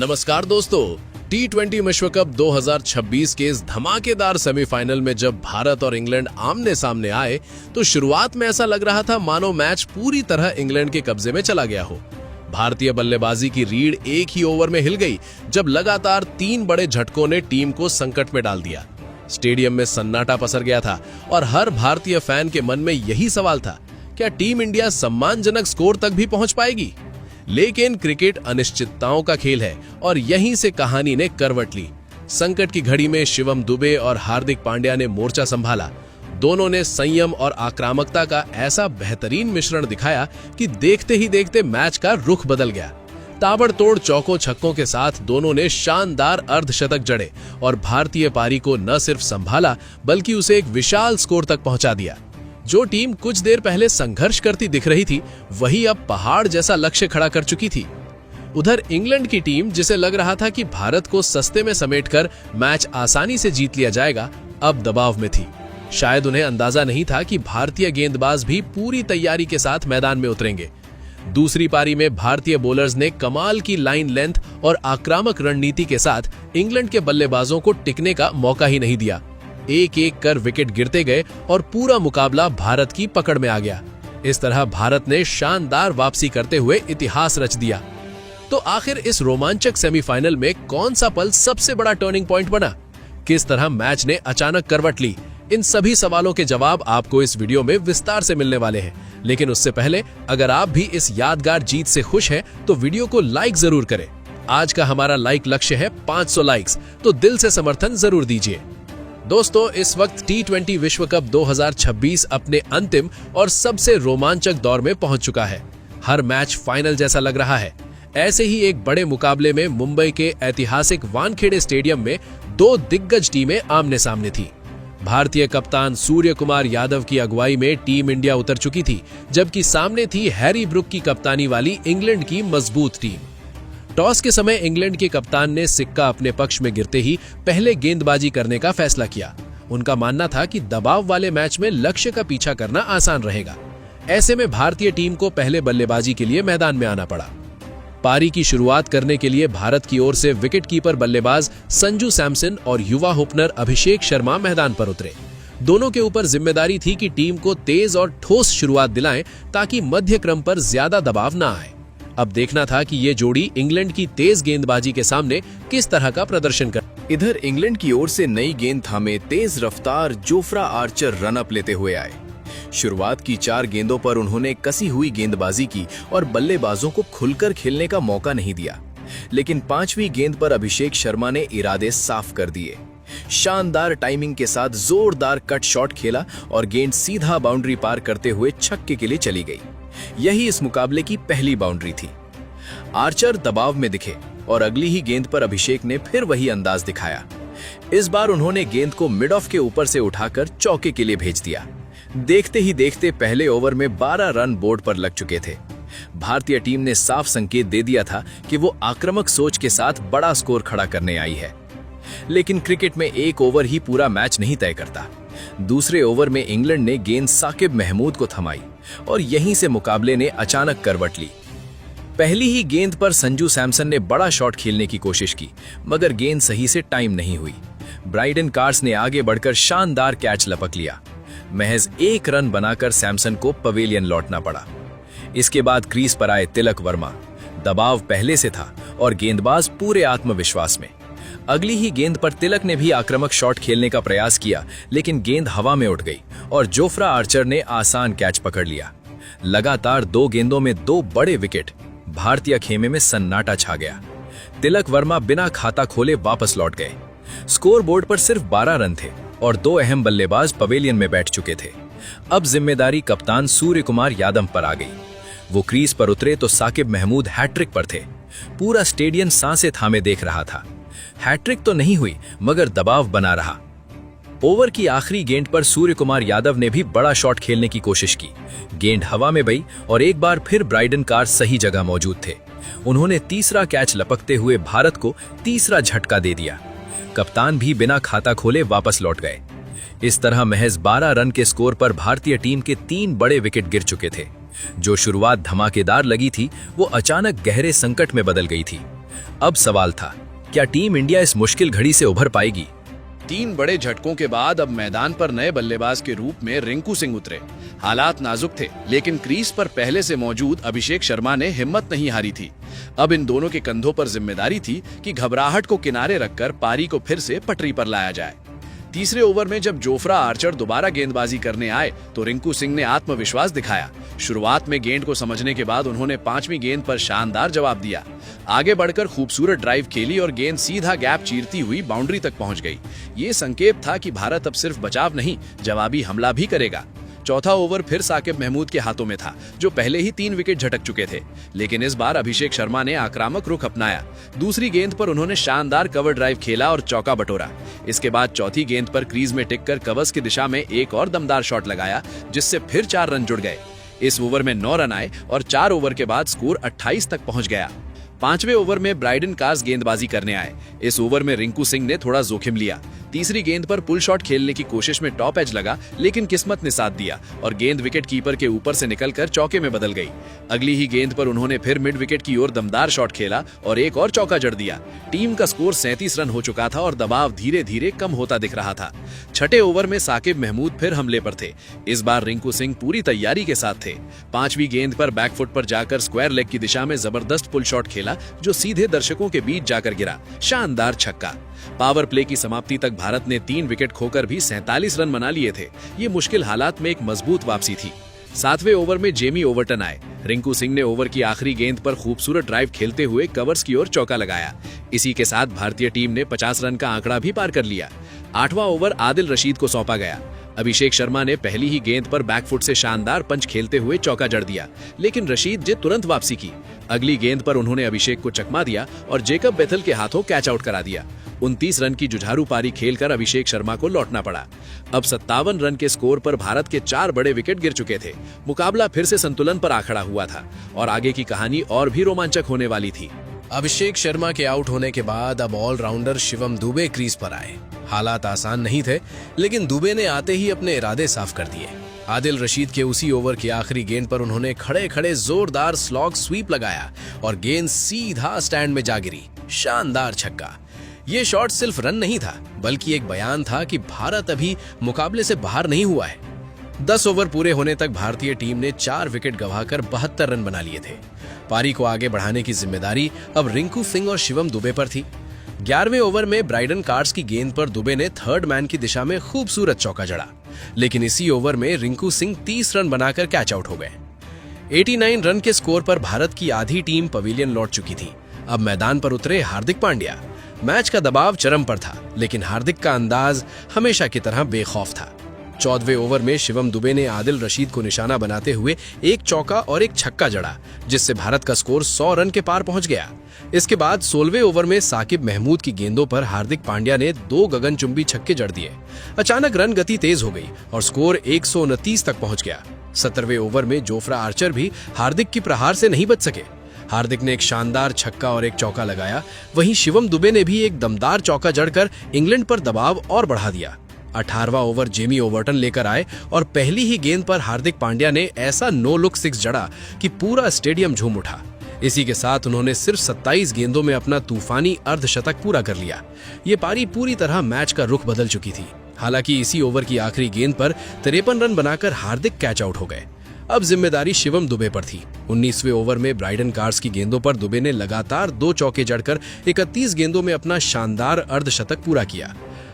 नमस्कार दोस्तों, T20 विश्व कप 2026 के इस धमाकेदार सेमीफाइनल में जब भारत और इंग्लैंड आमने सामने आए तो शुरुआत में ऐसा लग रहा था मानो मैच पूरी तरह इंग्लैंड के कब्जे में चला गया हो। भारतीय बल्लेबाजी की रीढ़ एक ही ओवर में हिल गई जब लगातार 3 बड़े झटकों ने टीम को संकट में डाल दिया। स्टेडियम में सन्नाटा पसर गया था और हर भारतीय फैन के मन में यही सवाल था, क्या टीम इंडिया सम्मानजनक स्कोर तक भी पहुंच पाएगी? लेकिन क्रिकेट अनिश्चितताओं का खेल है और यहीं से कहानी ने करवट ली। संकट की घड़ी में शिवम दुबे और हार्दिक पांड्या ने मोर्चा संभाला। दोनों ने संयम और आक्रामकता का ऐसा बेहतरीन मिश्रण दिखाया कि देखते ही देखते मैच का रुख बदल गया। ताबड़तोड़ चौकों छक्कों के साथ दोनों ने शानदार अर्धशतक जड़े और भारतीय पारी को न सिर्फ संभाला बल्कि उसे एक विशाल स्कोर तक पहुंचा दिया। जो टीम कुछ देर पहले संघर्ष करती दिख रही थी, वही अब पहाड़ जैसा लक्ष्य खड़ा कर चुकी थी। उधर इंग्लैंड की टीम, जिसे लग रहा था कि भारत को सस्ते में समेटकर मैच आसानी से जीत लिया जाएगा, अब दबाव में थी। शायद उन्हें अंदाजा नहीं था कि भारतीय गेंदबाज भी पूरी तैयारी के साथ मैदान में उतरेंगे। दूसरी पारी में भारतीय बॉलर्स ने कमाल की लाइन लेंथ और आक्रामक रणनीति के साथ इंग्लैंड के बल्लेबाजों को टिकने का मौका ही नहीं दिया। एक एक कर विकेट गिरते गए और पूरा मुकाबला भारत की पकड़ में आ गया। इस तरह भारत ने शानदार वापसी करते हुए इतिहास रच दिया। तो आखिर इस रोमांचक सेमीफाइनल में कौन सा पल सबसे बड़ा टर्निंग पॉइंट बना? किस तरह मैच ने अचानक करवट ली? इन सभी सवालों के जवाब आपको इस वीडियो में विस्तार से मिलने वाले हैं। लेकिन उससे पहले अगर आप भी इस यादगार जीत से खुश हैं तो वीडियो को लाइक जरूर करें। आज का हमारा लाइक लक्ष्य है 500 लाइक्स, तो दिल से समर्थन जरूर दीजिए। दोस्तों, इस वक्त T20 विश्व कप 2026 अपने अंतिम और सबसे रोमांचक दौर में पहुंच चुका है। हर मैच फाइनल जैसा लग रहा है। ऐसे ही एक बड़े मुकाबले में मुंबई के ऐतिहासिक वानखेड़े स्टेडियम में 2 दिग्गज टीमें आमने सामने थी। भारतीय कप्तान सूर्य कुमार यादव की अगुवाई में टीम इंडिया उतर चुकी थी, जबकि सामने थी हैरी ब्रुक की कप्तानी वाली इंग्लैंड की मजबूत टीम। टॉस के समय इंग्लैंड के कप्तान ने सिक्का अपने पक्ष में गिरते ही पहले गेंदबाजी करने का फैसला किया। उनका मानना था कि दबाव वाले मैच में लक्ष्य का पीछा करना आसान रहेगा। ऐसे में भारतीय टीम को पहले बल्लेबाजी के लिए मैदान में आना पड़ा। पारी की शुरुआत करने के लिए भारत की ओर से विकेटकीपर बल्लेबाज संजू सैमसन और युवा ओपनर अभिषेक शर्मा मैदान पर उतरे। दोनों के ऊपर जिम्मेदारी थी कि टीम को तेज और ठोस शुरुआत दिलाएं ताकि मध्य क्रम पर ज्यादा दबाव न आए। अब देखना था कि ये जोड़ी इंग्लैंड की तेज गेंदबाजी के सामने किस तरह का प्रदर्शन कर। इधर इंग्लैंड की ओर से नई गेंद थामे तेज रफ्तार जोफ्रा आर्चर रनअप लेते हुए आए। शुरुआत की 4 गेंदों पर उन्होंने कसी हुई गेंदबाजी की और बल्लेबाजों को खुलकर खेलने का मौका नहीं दिया। लेकिन 5वीं गेंद पर अभिषेक शर्मा ने इरादे साफ कर दिए। शानदार टाइमिंग के साथ जोरदार कट शॉट खेला और गेंद सीधा बाउंड्री पार करते हुए छक्के के लिए चली गई। यही इस मुकाबले की पहली बाउंड्री थी। आर्चर दबाव में दिखे और अगली ही गेंद पर अभिषेक ने फिर वही अंदाज दिखाया। इस बार उन्होंने गेंद को मिड ऑफ के ऊपर से उठाकर चौके के लिए भेज दिया। देखते ही देखते पहले ओवर में 12 रन बोर्ड पर लग चुके थे। भारतीय टीम ने साफ संकेत दे दिया था कि वो आक्रामक सोच के साथ बड़ा स्कोर खड़ा करने आई है। लेकिन क्रिकेट में एक ओवर ही पूरा मैच नहीं तय करता। दूसरे ओवर में इंग्लैंड ने गेंद साकिब महमूद को थमाई और यहीं से मुकाबले ने अचानक करवट ली। पहली ही गेंद पर संजू सैमसन ने बड़ा शॉट खेलने की कोशिश की, मगर गेंद सही से टाइम नहीं हुई। ब्राइडन कार्स ने आगे बढ़कर शानदार कैच लपक लिया। महज 1 रन बनाकर सैमसन को पवेलियन लौटना पड़ा। इसके बाद क्रीज पर आए तिलक वर्मा। दबाव पहले से था और गेंदबाज पूरे आत्मविश्वास में। अगली ही गेंद पर तिलक ने भी आक्रामक शॉट खेलने का प्रयास किया, लेकिन गेंद हवा में उठ गई और जोफ्रा आर्चर ने आसान कैच पकड़ लिया। लगातार 2 गेंदों में 2 बड़े विकेट। भारतीय खेमे में सन्नाटा छा गया। तिलक वर्मा बिना खाता खोले वापस लौट गए। स्कोर बोर्ड पर सिर्फ 12 रन थे और 2 अहम बल्लेबाज पवेलियन में बैठ चुके थे। अब जिम्मेदारी कप्तान सूर्य कुमार यादव पर आ गई। वो क्रीज पर उतरे तो साकिब महमूद हैट्रिक पर थे। पूरा स्टेडियम सांसें थामे देख रहा था। हैट्रिक तो नहीं हुई, मगर दबाव बना रहा। ओवर की आखिरी गेंद पर सूर्य कुमार यादव ने भी बड़ा शॉट खेलने की कोशिश की। गेंद हवा में गई और एक बार फिर ब्राइडन कार्स सही जगह मौजूद थे। उन्होंने तीसरा कैच लपकते हुए भारत को तीसरा झटका दे दिया। कप्तान भी बिना खाता खोले वापस लौट गए। इस तरह महज 12 रन के स्कोर पर भारतीय टीम के 3 बड़े विकेट गिर चुके थे। जो शुरुआत धमाकेदार लगी थी वो अचानक गहरे संकट में बदल गई थी। अब सवाल था, क्या टीम इंडिया इस मुश्किल घड़ी से उभर पाएगी? 3 बड़े झटकों के बाद अब मैदान पर नए बल्लेबाज के रूप में रिंकू सिंह उतरे। हालात नाजुक थे, लेकिन क्रीज पर पहले से मौजूद अभिषेक शर्मा ने हिम्मत नहीं हारी थी। अब इन दोनों के कंधों पर जिम्मेदारी थी कि घबराहट को किनारे रखकर पारी को फिर से पटरी पर लाया जाए। तीसरे ओवर में जब जोफ्रा आर्चर दोबारा गेंदबाजी करने आए तो रिंकू सिंह ने आत्मविश्वास दिखाया। शुरुआत में गेंद को समझने के बाद उन्होंने 5वीं गेंद पर शानदार जवाब दिया। आगे बढ़कर खूबसूरत ड्राइव खेली और गेंद सीधा गैप चीरती हुई बाउंड्री तक पहुंच गई। ये संकेत था कि भारत अब सिर्फ बचाव नहीं, जवाबी हमला भी करेगा। चौथा ओवर फिर साकिब महमूद के हाथों में था, जो पहले ही 3 विकेट झटक चुके थे, लेकिन इस बार अभिषेक शर्मा ने आक्रामक रुख अपनाया। दूसरी गेंद पर उन्होंने शानदार कवर ड्राइव खेला और चौका बटोरा। इसके बाद चौथी गेंद पर क्रीज में टिककर कवर्स की दिशा में एक और दमदार शॉट लगाया, जिससे फिर 4 रन जुड़ गए। इस ओवर में 9 रन आए और 4 ओवर के बाद स्कोर 28 तक पहुंच गया। 5वें ओवर में ब्राइडन कार्स गेंदबाजी करने आए। इस ओवर में रिंकू सिंह ने थोड़ा जोखिम लिया। तीसरी गेंद पर पुल शॉट खेलने की कोशिश में टॉप एज लगा, लेकिन किस्मत ने साथ दिया और गेंद विकेट कीपर के ऊपर से निकलकर चौके में बदल गई। अगली ही गेंद पर उन्होंने फिर मिड विकेट की ओर दमदार शॉट खेला और एक और चौका जड़ दिया। टीम का स्कोर 37 रन हो चुका था और दबाव धीरे धीरे कम होता दिख रहा था। छठे ओवर में साकिब महमूद फिर हमले पर थे। इस बार रिंकू सिंह पूरी तैयारी के साथ थे। 5वीं गेंद पर बैकफुट पर जाकर स्क्वायर लेग की दिशा में जबरदस्त पुल शॉट खेला, जो सीधे दर्शकों के बीच जाकर गिरा। शानदार छक्का। पावर प्ले की समाप्ति तक भारत ने 3 विकेट खोकर भी 47 रन बना लिए थे। ये मुश्किल हालात में एक मजबूत वापसी थी। 7वें ओवर में जेमी ओवरटन आए। रिंकू सिंह ने ओवर की आखिरी गेंद पर खूबसूरत ड्राइव खेलते हुए कवर्स की ओर चौका लगाया। इसी के साथ भारतीय टीम ने 50 रन का आंकड़ा भी पार कर लिया। 8वां ओवर आदिल रशीद को सौंपा गया। अभिषेक शर्मा ने पहली ही गेंद पर बैकफुट से शानदार पंच खेलते हुए चौका जड़ दिया, लेकिन रशीद ने तुरंत वापसी की। अगली गेंद पर उन्होंने अभिषेक को चकमा दिया और जेकब बेथल के हाथों कैच आउट करा दिया। 29 रन की जुझारू पारी खेलकर अभिषेक शर्मा को लौटना पड़ा। अब 57 रन के स्कोर पर भारत के 4 बड़े विकेट गिर चुके थे। मुकाबला फिर से संतुलन पर आ खड़ा हुआ था और आगे की कहानी और भी रोमांचक होने वाली थी। अभिषेक शर्मा के आउट होने के बाद अब ऑलराउंडर शिवम दुबे क्रीज पर आए। हालात आसान नहीं थे, लेकिन दुबे ने आते ही अपने इरादे साफ कर दिए। आदिल रशीद के उसी ओवर की आखिरी गेंद पर उन्होंने खड़े खड़े जोरदार स्लॉग स्वीप लगाया और गेंद सीधा स्टैंड में जा गिरी। शानदार छक्का। ये शॉट सिर्फ रन नहीं था, बल्कि एक बयान था कि भारत अभी मुकाबले से बाहर नहीं हुआ है। 10 ओवर पूरे होने तक भारतीय टीम ने 4 विकेट गंवाकर 72 रन बना लिए थे। पारी को आगे बढ़ाने की जिम्मेदारी अब रिंकू सिंह और शिवम दुबे पर थी। 11वें ओवर में ब्राइडन कार्स की गेंद पर दुबे ने थर्ड मैन की दिशा में खूबसूरत चौका जड़ा, लेकिन इसी ओवर में रिंकू सिंह 30 रन बनाकर कैच आउट हो गए। 89 रन के स्कोर पर भारत की आधी टीम पवेलियन लौट चुकी थी। अब मैदान पर उतरे हार्दिक पांड्या। मैच का दबाव चरम पर था, लेकिन हार्दिक का अंदाज हमेशा की तरह बेखौफ था। 14वें ओवर में शिवम दुबे ने आदिल रशीद को निशाना बनाते हुए एक चौका और एक छक्का जड़ा, जिससे भारत का स्कोर 100 रन के पार पहुंच गया। इसके बाद 16वें ओवर में साकिब महमूद की गेंदों पर हार्दिक पांड्या ने 2 गगनचुंबी छक्के जड़ दिए। अचानक रन गति तेज हो गई और स्कोर 129 तक पहुंच गया। 17वें ओवर में जोफ्रा आर्चर भी हार्दिक की प्रहार से नहीं बच सके। हार्दिक ने एक शानदार छक्का और एक चौका लगाया। वहीं शिवम दुबे ने भी एक दमदार चौका जड़कर इंग्लैंड पर दबाव और बढ़ा दिया। 18वां ओवर जेमी ओवरटन लेकर आए और पहली ही गेंद पर हार्दिक पांड्या ने ऐसा नो लुक 6 जड़ा कि पूरा स्टेडियम झूम उठा। इसी के साथ उन्होंने सिर्फ 27 गेंदों में अपना तूफानी अर्धशतक पूरा कर लिया। ये पारी पूरी तरह मैच का रुख बदल चुकी थी। हालांकि इसी ओवर की आखिरी गेंद पर 53 रन बनाकर हार्दिक कैच आउट हो गए। अब जिम्मेदारी शिवम दुबे पर थी। 19वें ओवर में ब्राइडन कार्स की गेंदों पर दुबे ने लगातार 2 चौके जड़कर 31 गेंदों में अपना शानदार अर्धशतक पूरा किया।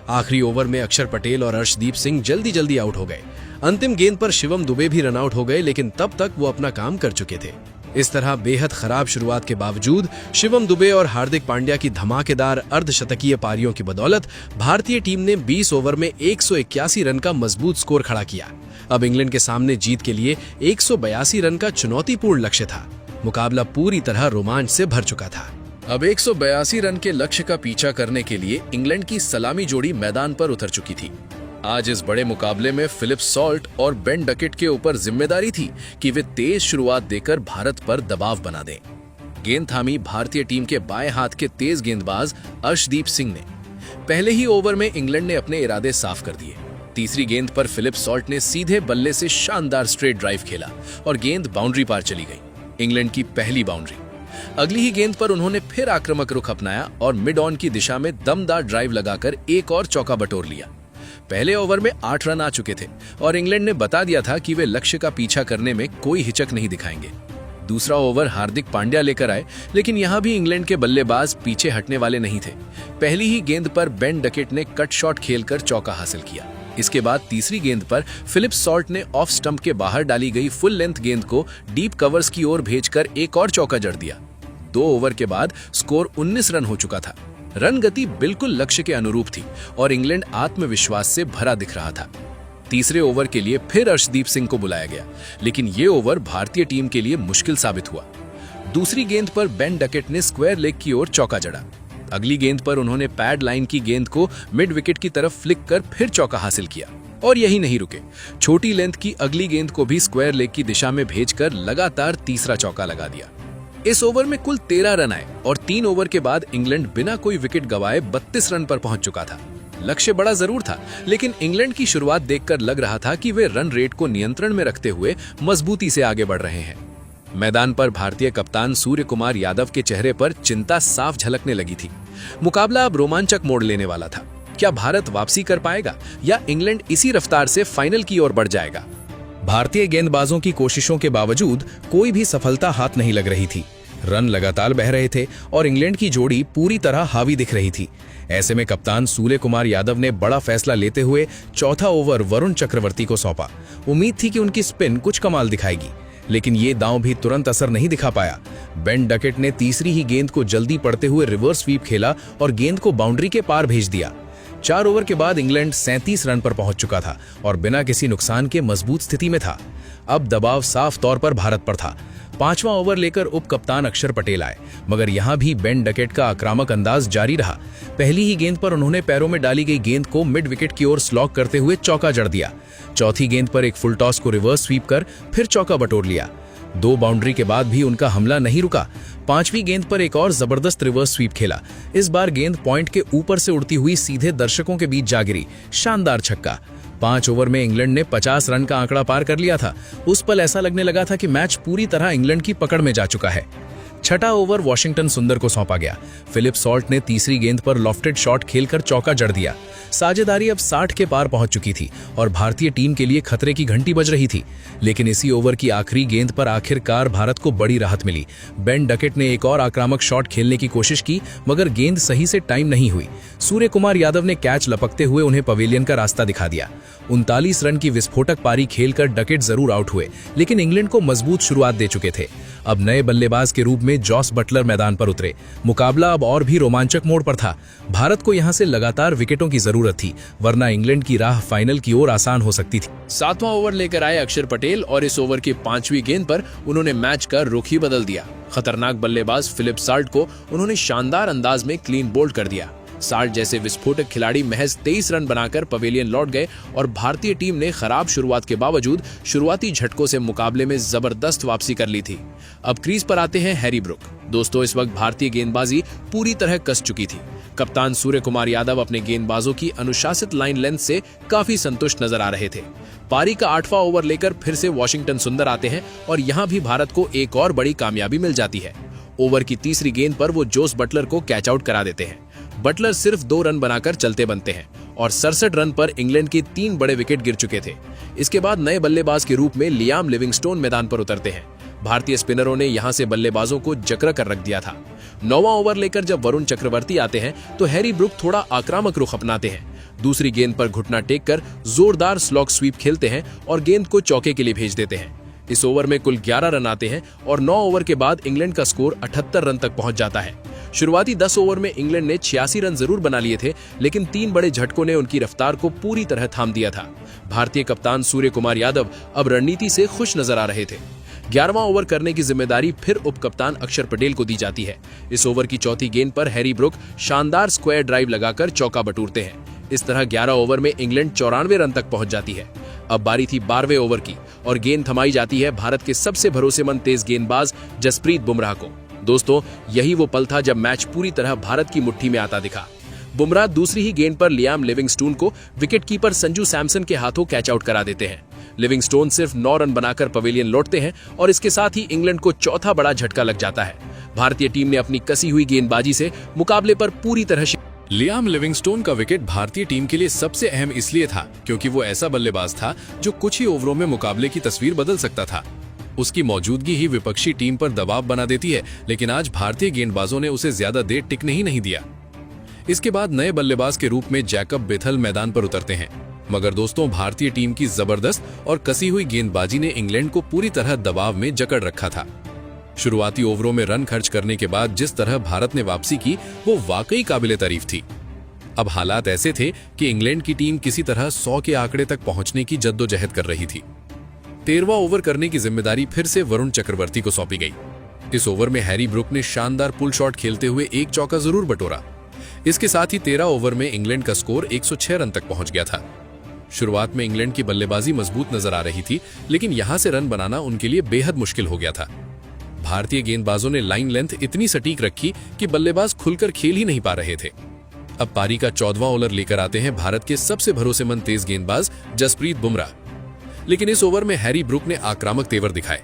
आखिरी ओवर में अक्षर पटेल और अर्शदीप सिंह जल्दी जल्दी आउट हो गए। अंतिम गेंद पर शिवम दुबे भी रन आउट हो गए, लेकिन तब तक वो अपना काम कर चुके थे। इस तरह बेहद खराब शुरुआत के बावजूद शिवम दुबे और हार्दिक पांड्या की धमाकेदार अर्धशतकीय पारियों की बदौलत भारतीय टीम ने 20 ओवर में 181 रन का मजबूत स्कोर खड़ा किया। अब इंग्लैंड के सामने जीत के लिए 182 रन का चुनौतीपूर्ण लक्ष्य था। मुकाबला पूरी तरह रोमांच से भर चुका था। अब 182 रन के लक्ष्य का पीछा करने के लिए इंग्लैंड की सलामी जोड़ी मैदान पर उतर चुकी थी। आज इस बड़े मुकाबले में फिलिप सॉल्ट और बेन डकेट के ऊपर जिम्मेदारी थी कि वे तेज शुरुआत देकर भारत पर दबाव बना दें। गेंद थामी भारतीय टीम के बाएं हाथ के तेज गेंदबाज अर्शदीप सिंह ने। पहले ही ओवर में इंग्लैंड ने अपने इरादे साफ कर दिए। तीसरी गेंद पर फिलिप सॉल्ट ने सीधे बल्ले से शानदार स्ट्रेट ड्राइव खेला और गेंद बाउंड्री पार चली गई। इंग्लैंड की पहली बाउंड्री। अगली ही गेंद पर उन्होंने फिर आक्रामक रुख अपनाया और मिड ऑन की दिशा में दमदार ड्राइव लगाकर एक और चौका बटोर लिया। पहले ओवर में 8 रन आ चुके थे और इंग्लैंड ने बता दिया था कि वे लक्ष्य का पीछा करने में कोई हिचक नहीं दिखाएंगे। दूसरा ओवर हार्दिक पांड्या लेकर आए, लेकिन यहां भी इंग्लैंड के बल्लेबाज पीछे हटने वाले नहीं थे। पहली ही गेंद पर बेन डकेट ने कट शॉट खेलकर चौका हासिल किया। इसके बाद तीसरी गेंद पर फिलिप सॉल्ट ने ऑफ स्टंप के बाहर डाली गई फुल लेंथ गेंद को डीप कवर्स की ओर भेजकर एक और चौका जड़ दिया। 2 ओवर के बाद स्कोर 19 रन हो चुका था। रन गति बिल्कुल लक्ष्य के अनुरूप थी और इंग्लैंड आत्मविश्वास से भरा दिख रहा था। तीसरे ओवर के लिए फिर अर्शदीप सिंह को बुलाया गया, लेकिन ये ओवर भारतीय टीम के लिए मुश्किल साबित हुआ। दूसरी गेंद पर बेन डकेट ने स्क्वायर लेग की ओर चौका जड़ा। अगली गेंद पर उन्होंने पैड लाइन की गेंद को मिड विकेट की तरफ फ्लिक कर फिर चौका हासिल किया और यही नहीं रुके। छोटी लेंथ की अगली गेंद को भी स्क्वायर लेग की दिशा में भेजकर लगातार तीसरा चौका लगा दिया। इस ओवर में कुल 13 रन आए और 3 ओवर के बाद इंग्लैंड बिना कोई विकेट गंवाए 32 रन पर पहुंच चुका था। लक्ष्य बड़ा जरूर था, लेकिन इंग्लैंड की शुरुआत देखकर लग रहा था कि वे रन रेट को नियंत्रण में रखते हुए मजबूती से आगे बढ़ रहे हैं। मैदान पर भारतीय कप्तान सूर्य कुमार यादव के चेहरे पर चिंता साफ झलकने लगी थी। मुकाबला अब रोमांचक मोड़ लेने वाला था। क्या भारत वापसी कर पाएगा या इंग्लैंड इसी रफ्तार से फाइनल की ओर बढ़ जाएगा? भारतीय गेंदबाजों की कोशिशों के बावजूद कोई भी सफलता हाथ नहीं लग रही थी। रन लगातार बह रहे थे और इंग्लैंड की जोड़ी पूरी तरह हावी दिख रही थी। ऐसे में कप्तान सूर्य कुमार यादव ने बड़ा फैसला लेते हुए चौथा ओवर वरुण चक्रवर्ती को सौंपा। उम्मीद थी कि उनकी स्पिन कुछ कमाल दिखाएगी, लेकिन ये दांव भी तुरंत असर नहीं दिखा पाया। बेन डकेट ने तीसरी ही गेंद को जल्दी पड़ते हुए रिवर्स स्वीप खेला और गेंद को बाउंड्री के पार भेज दिया। 4 ओवर के बाद इंग्लैंड 37 रन पर पहुंच चुका था और बिना किसी नुकसान के मजबूत स्थिति में था। अब दबाव साफ तौर पर भारत पर था। 5वां ओवर लेकर उप कप्तान अक्षर पटेल आए, मगर यहां भी बेन डकेट का आक्रामक अंदाज जारी रहा। पहली ही गेंद पर उन्होंने पैरों में डाली गई गेंद को मिड विकेट की ओर स्लॉग करते हुए चौका जड़ दिया। चौथी गेंद पर एक फुल टॉस को रिवर्स स्वीप कर फिर चौका बटोर लिया। 2 बाउंड्री के बाद भी उनका हमला नहीं रुका। 5वीं गेंद पर एक और जबरदस्त रिवर्स स्वीप खेला। इस बार गेंद पॉइंट के ऊपर से उड़ती हुई सीधे दर्शकों के बीच जा गिरी। शानदार छक्का। 5 ओवर में इंग्लैंड ने 50 रन का आंकड़ा पार कर लिया था। उस पल ऐसा लगने लगा था कि मैच पूरी तरह इंग्लैंड की पकड़ में जा चुका है। 6ठा ओवर वॉशिंगटन सुंदर को सौंपा गया। फिलिप सॉल्ट ने तीसरी गेंद पर लॉफ्टेड शॉट खेलकर चौका जड़ दिया। साझेदारी अब 60 के पार पहुंच चुकी थी और भारतीय टीम के लिए खतरे की घंटी बज रही थी, लेकिन इसी ओवर की आखिरी गेंद पर आखिरकार भारत को बड़ी राहत मिली। बेन डकेट ने एक और आक्रामक शॉट खेलने की कोशिश की, मगर गेंद सही से टाइम नहीं हुई। सूर्य कुमार यादव ने कैच लपकते हुए उन्हें पवेलियन का रास्ता दिखा दिया। 39 रन की विस्फोटक पारी खेलकर डकेट जरूर आउट हुए, लेकिन इंग्लैंड को मजबूत शुरुआत दे चुके थे। अब नए बल्लेबाज के रूप में जॉस बटलर मैदान पर उतरे। मुकाबला अब और भी रोमांचक मोड़ पर था। भारत को यहां से लगातार विकेटों की जरूरत थी, वरना इंग्लैंड की राह फाइनल की ओर आसान हो सकती थी। 7वां ओवर लेकर आए अक्षर पटेल और इस ओवर की 5वीं गेंद पर उन्होंने मैच का रुख ही बदल दिया। खतरनाक बल्लेबाज फिलिप सॉल्ट को उन्होंने शानदार अंदाज में क्लीन बोल्ड कर दिया। सॉल्ट जैसे विस्फोटक खिलाड़ी महज 23 रन बनाकर पवेलियन लौट गए और भारतीय टीम ने खराब शुरुआत के बावजूद शुरुआती झटकों से मुकाबले में जबरदस्त वापसी कर ली थी। अब क्रीज पर आते हैं हैरी ब्रुक। दोस्तों, इस वक्त भारतीय गेंदबाजी पूरी तरह कस चुकी थी। कप्तान सूर्य कुमार यादव अपने गेंदबाजों की अनुशासित लाइन लेंथ से काफी संतुष्ट नजर आ रहे थे। पारी का 8वां ओवर लेकर फिर से वॉशिंगटन सुंदर आते हैं और यहां भी भारत को एक और बड़ी कामयाबी मिल जाती है। ओवर की तीसरी गेंद पर वो जोस बटलर को कैच आउट करा देते हैं। बटलर सिर्फ 2 रन बनाकर चलते बनते हैं और 67 रन पर इंग्लैंड के 3 बड़े विकेट गिर चुके थे। इसके बाद नए बल्लेबाज के रूप में लियाम लिविंगस्टोन मैदान पर उतरते हैं। भारतीय स्पिनरों ने यहां से बल्लेबाजों को जकरा कर रख दिया था। 9वां ओवर लेकर जब वरुण चक्रवर्ती आते हैं तो हैरी ब्रुक थोड़ा आक्रामक रुख अपनाते हैं। दूसरी गेंद पर घुटना टेक कर जोरदार स्लॉग स्वीप खेलते हैं और गेंद को चौके के लिए भेज देते हैं। इस ओवर में कुल 11 रन आते हैं और 9 ओवर के बाद इंग्लैंड का स्कोर 78 रन तक पहुंच जाता है। शुरुआती 10 ओवर में इंग्लैंड ने 86 रन जरूर बना लिए थे, लेकिन 3 बड़े झटकों ने उनकी रफ्तार को पूरी तरह थाम दिया था। भारतीय कप्तान सूर्य कुमार यादव अब रणनीति से खुश नजर आ रहे थे। 11वां ओवर करने की जिम्मेदारी फिर उप कप्तान अक्षर पटेल को दी जाती है। इस ओवर की चौथी गेंद पर हैरी ब्रुक शानदार स्क्वायर ड्राइव लगाकर चौका बटूरते हैं। इस तरह 11 ओवर में इंग्लैंड 94 रन तक पहुंच जाती है। अब बारी थी 12वें ओवर की और गेंद थमाई जाती है भारत के सबसे भरोसेमंद तेज गेंदबाज जसप्रीत बुमराह को। दोस्तों, यही वो पल था जब मैच पूरी तरह भारत की मुट्ठी में आता दिखा। बुमराह दूसरी ही गेंद पर लियाम लिविंगस्टोन को विकेटकीपर संजू सैमसन के हाथों कैच आउट करा देते हैं। लिविंगस्टोन सिर्फ 9 रन बनाकर पवेलियन लौटते हैं और इसके साथ ही इंग्लैंड को चौथा बड़ा झटका लग जाता है। भारतीय टीम ने अपनी कसी हुई गेंदबाजी से मुकाबले पर पूरी तरह लियाम लिविंगस्टोन का विकेट भारतीय टीम के लिए सबसे अहम इसलिए था क्योंकि वो ऐसा बल्लेबाज था जो कुछ ही ओवरों में मुकाबले की तस्वीर बदल सकता था। उसकी मौजूदगी ही विपक्षी टीम पर दबाव बना देती है, लेकिन आज भारतीय गेंदबाजों ने उसे ज्यादा देर टिकने ही नहीं दिया। इसके बाद नए बल्लेबाज के रूप में जैकब बेथल मैदान पर उतरते हैं, मगर दोस्तों भारतीय टीम की जबरदस्त और कसी हुई गेंदबाजी ने इंग्लैंड को पूरी तरह दबाव में जकड़ रखा था। शुरुआती ओवरों में रन खर्च करने के बाद जिस तरह भारत ने वापसी की वो वाकई काबिले तारीफ थी। अब हालात ऐसे थे कि इंग्लैंड की टीम किसी तरह 100 के आंकड़े तक पहुंचने की जद्दोजहद कर रही थी। 13वां ओवर करने की जिम्मेदारी फिर से वरुण चक्रवर्ती को सौंपी गई। इस ओवर में हैरी ब्रुक ने शानदार पुल शॉट खेलते हुए एक चौका जरूर बटोरा। इसके साथ ही 13 ओवर में इंग्लैंड का स्कोर 106 रन तक पहुंच गया था। शुरुआत में इंग्लैंड की बल्लेबाजी मजबूत नजर आ रही थी, लेकिन यहां से रन बनाना उनके लिए बेहद मुश्किल हो गया था। भारतीय गेंदबाजों ने लाइन लेंथ इतनी सटीक रखी कि बल्लेबाज खुलकर खेल ही नहीं पा रहे थे। अब पारी का 14वां ओवर लेकर आते हैं भारत के सबसे भरोसेमंद तेज गेंदबाज जसप्रीत बुमराह। लेकिन इस ओवर में हैरी ब्रुक ने आक्रामक तेवर दिखाए।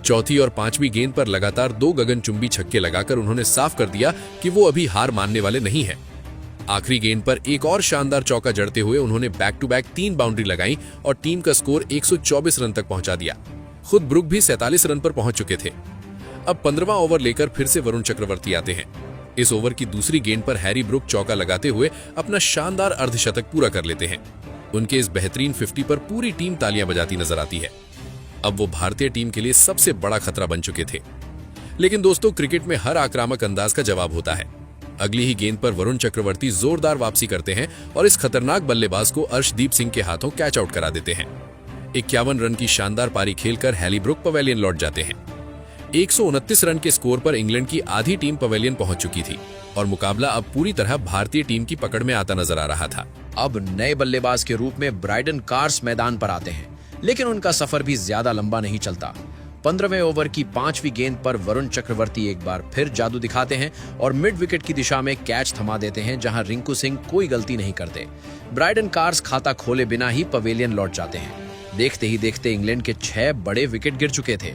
चौथी और 5वीं गेंद पर लगातार 2 गगनचुंबी छक्के लगाकर उन्होंने साफ कर दिया कि वो अभी हार मानने वाले नहीं हैं। आखिरी गेंद पर एक और शानदार चौका जड़ते हुए उन्होंने बैक टू बैक 3 बाउंड्री लगाई और टीम का स्कोर 124 रन तक पहुंचा दिया। खुद ब्रुक भी 47 रन पर पहुंच चुके थे। अब 15वां ओवर लेकर फिर से वरुण चक्रवर्ती आते हैं। इस ओवर की दूसरी गेंद पर हैरी ब्रुक चौका लगाते हुए अपना शानदार अर्धशतक पूरा कर लेते हैं। उनके इस बेहतरीन 50 पर पूरी टीम तालियां बजाती नजर आती है। अब वो भारतीय टीम के लिए सबसे बड़ा खतरा बन चुके थे। लेकिन दोस्तों, क्रिकेट में हर आक्रामक अंदाज का जवाब होता है। अगली ही गेंद पर वरुण चक्रवर्ती जोरदार वापसी करते हैं और इस खतरनाक बल्लेबाज को अर्शदीप सिंह के हाथों कैच आउट करा देते हैं। 51 रन की शानदार पारी खेलकर हैरी ब्रुक पवेलियन लौट जाते हैं। 129 रन के स्कोर पर इंग्लैंड की आधी टीम पवेलियन पहुंच चुकी थी और मुकाबला अब पूरी तरह भारतीय टीम की पकड़ में आता नजर आ रहा था। अब नए बल्लेबाज के रूप में ब्राइडन कार्स मैदान पर आते हैं, लेकिन उनका सफर भी ज्यादा लंबा नहीं चलता। 15वें ओवर की 5वीं गेंद पर वरुण चक्रवर्ती एक बार फिर जादू दिखाते हैं और मिड विकेट की दिशा में कैच थमा देते हैं, जहां रिंकू सिंह कोई गलती नहीं करते। ब्राइडन कार्स खाता खोले बिना ही पवेलियन लौट जाते हैं। देखते ही देखते इंग्लैंड के 6 बड़े विकेट गिर चुके थे।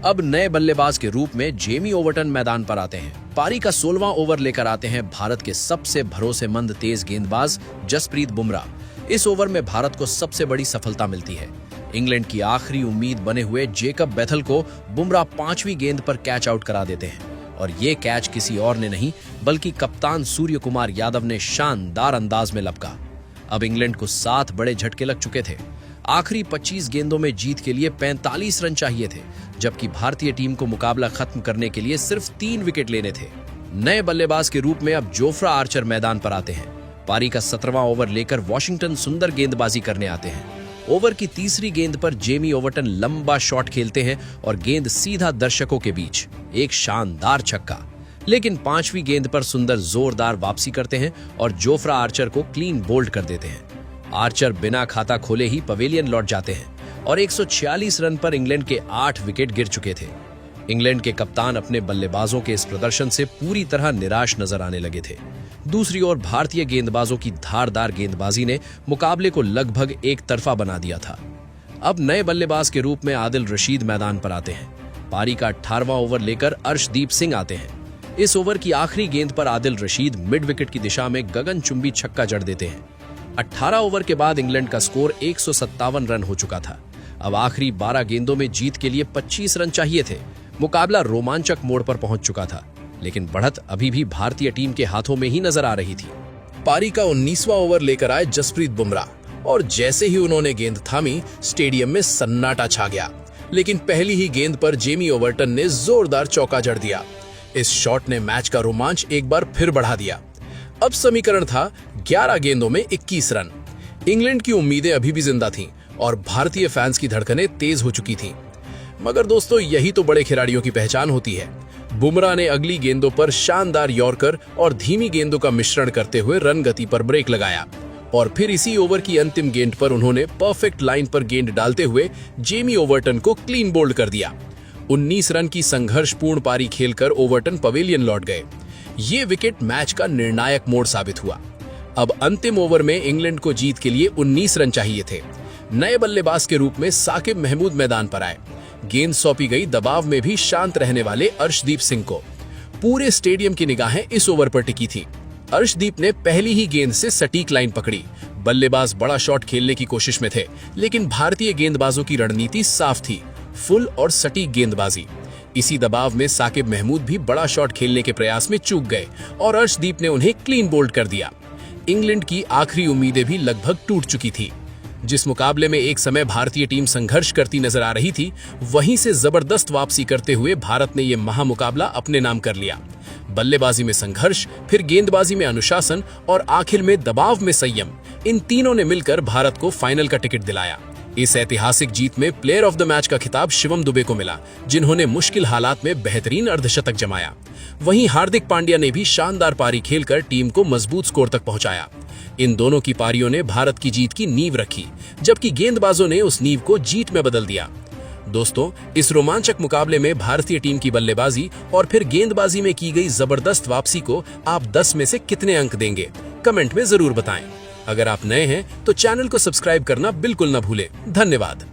अब नए बल्लेबाज के रूप में जेमी ओवर्टन मैदान पर आते हैं। पारी का 16वां ओवर लेकर आते हैं भारत के सबसे भरोसेमंद तेज गेंदबाज जसप्रीत बुमराह। इस ओवर में भारत को सबसे बड़ी सफलता मिलती है। इंग्लैंड की आखिरी उम्मीद बने हुए जैकब बेथल को बुमराह 5वीं गेंद पर कैच आउट करा देते हैं और ये कैच किसी और ने नहीं बल्कि कप्तान सूर्य कुमार यादव ने शानदार अंदाज में लपका। अब इंग्लैंड को 7 बड़े झटके लग चुके थे। आखिरी 25 गेंदों में जीत के लिए 45 रन चाहिए थे, जबकि भारतीय टीम को मुकाबला खत्म करने के लिए सिर्फ 3 विकेट लेने थे। नए बल्लेबाज के रूप में अब जोफ्रा आर्चर मैदान पर आते हैं। पारी का 17वां ओवर लेकर वॉशिंगटन सुंदर गेंदबाजी करने आते हैं। ओवर की तीसरी गेंद पर जेमी ओवर्टन लंबा शॉट खेलते हैं और गेंद सीधा दर्शकों के बीच, एक शानदार छक्का। लेकिन 5वीं गेंद पर सुंदर जोरदार वापसी करते हैं और जोफ्रा आर्चर को क्लीन बोल्ड कर देते हैं। आर्चर बिना खाता खोले ही पवेलियन लौट जाते हैं और 146 रन पर इंग्लैंड के 8 विकेट गिर चुके थे। इंग्लैंड के कप्तान अपने बल्लेबाजों के इस प्रदर्शन से पूरी तरह निराश नजर आने लगे थे। दूसरी ओर भारतीय गेंदबाजों की धारदार गेंदबाजी ने मुकाबले को लगभग एक तरफा बना दिया था। अब नए बल्लेबाज के रूप में आदिल रशीद मैदान पर आते हैं। पारी का 18वां ओवर लेकर अर्शदीप सिंह आते हैं। इस ओवर की आखिरी गेंद पर आदिल रशीद मिड विकेट की दिशा में गगनचुंबी छक्का जड़ देते हैं। 18 ओवर के बाद इंग्लैंड का स्कोर 157 रन हो चुका था। अब आखिरी 12 गेंदों में जीत के लिए 25 रन चाहिए थे। मुकाबला रोमांचक मोड़ पर पहुंच चुका था, लेकिन बढ़त अभी भी भारतीय टीम के हाथों में ही नजर आ रही थी। पारी का 19वां ओवर लेकर आए जसप्रीत बुमराह और जैसे ही उन्होंने गेंद थामी, स्टेडियम में सन्नाटा छा गया। लेकिन पहली ही गेंद पर जेमी ओवर्टन ने जोरदार चौका जड़ दिया। इस शॉट ने मैच का रोमांच एक बार फिर बढ़ा दिया। अब समीकरण था 11 गेंदों में 21 रन। इंग्लैंड की उम्मीदें अभी भी जिंदा थीं और भारतीय फैंस की धड़कनें तेज हो चुकी थीं। मगर दोस्तों, यही तो बड़े खिलाड़ियों की पहचान होती है। बुमराह ने अगली गेंदों पर शानदार यॉर्कर और धीमी गेंदों का मिश्रण करते हुए रन गति पर ब्रेक लगाया और फिर इसी ओवर की अंतिम गेंद पर उन्होंने परफेक्ट लाइन पर गेंद डालते हुए जेमी ओवर्टन को क्लीन बोल्ड कर दिया। 19 रन की संघर्षपूर्ण पारी खेलकर ओवर्टन पवेलियन लौट गए। ये विकेट मैच का निर्णायक मोड़ साबित हुआ। अब अंतिम ओवर में इंग्लैंड को जीत के लिए 19 रन चाहिए थे। नए बल्लेबाज के रूप में साकिब महमूद मैदान पर आए। गेंद सौंपी गई, दबाव में भी शांत रहने वाले अर्शदीप सिंह को। पूरे स्टेडियम की निगाहें इस ओवर पर टिकी थी। अर्शदीप ने पहली ही गेंद से सटीक लाइन पकड़ी। बल्लेबाज बड़ा शॉट खेलने की कोशिश में थे, लेकिन भारतीय गेंदबाजों की रणनीति साफ थी, फुल और सटीक गेंदबाजी। इसी दबाव में साकिब महमूद भी बड़ा शॉट खेलने के प्रयास में चूक गए और अर्शदीप ने उन्हें क्लीन बोल्ड कर दिया। इंग्लैंड की आखिरी उम्मीदें भी लगभग टूट चुकी थी। जिस मुकाबले में एक समय भारतीय टीम संघर्ष करती नजर आ रही थी, वहीं से जबरदस्त वापसी करते हुए भारत ने यह महामुकाबला अपने नाम कर लिया। बल्लेबाजी में संघर्ष, फिर गेंदबाजी में अनुशासन और आखिर में दबाव में संयम, इन तीनों ने मिलकर भारत को फाइनल का टिकट दिलाया। इस ऐतिहासिक जीत में प्लेयर ऑफ द मैच का खिताब शिवम दुबे को मिला, जिन्होंने मुश्किल हालात में बेहतरीन अर्धशतक जमाया। वहीं हार्दिक पांड्या ने भी शानदार पारी खेलकर टीम को मजबूत स्कोर तक पहुंचाया। इन दोनों की पारियों ने भारत की जीत की नींव रखी, जबकि गेंदबाजों ने उस नींव को जीत में बदल दिया। दोस्तों, इस रोमांचक मुकाबले में भारतीय टीम की बल्लेबाजी और फिर गेंदबाजी में की गई जबरदस्त वापसी को आप 10 में से कितने अंक देंगे? कमेंट में जरूर बताएं। अगर आप नए हैं तो चैनल को सब्सक्राइब करना बिल्कुल न भूलें। धन्यवाद।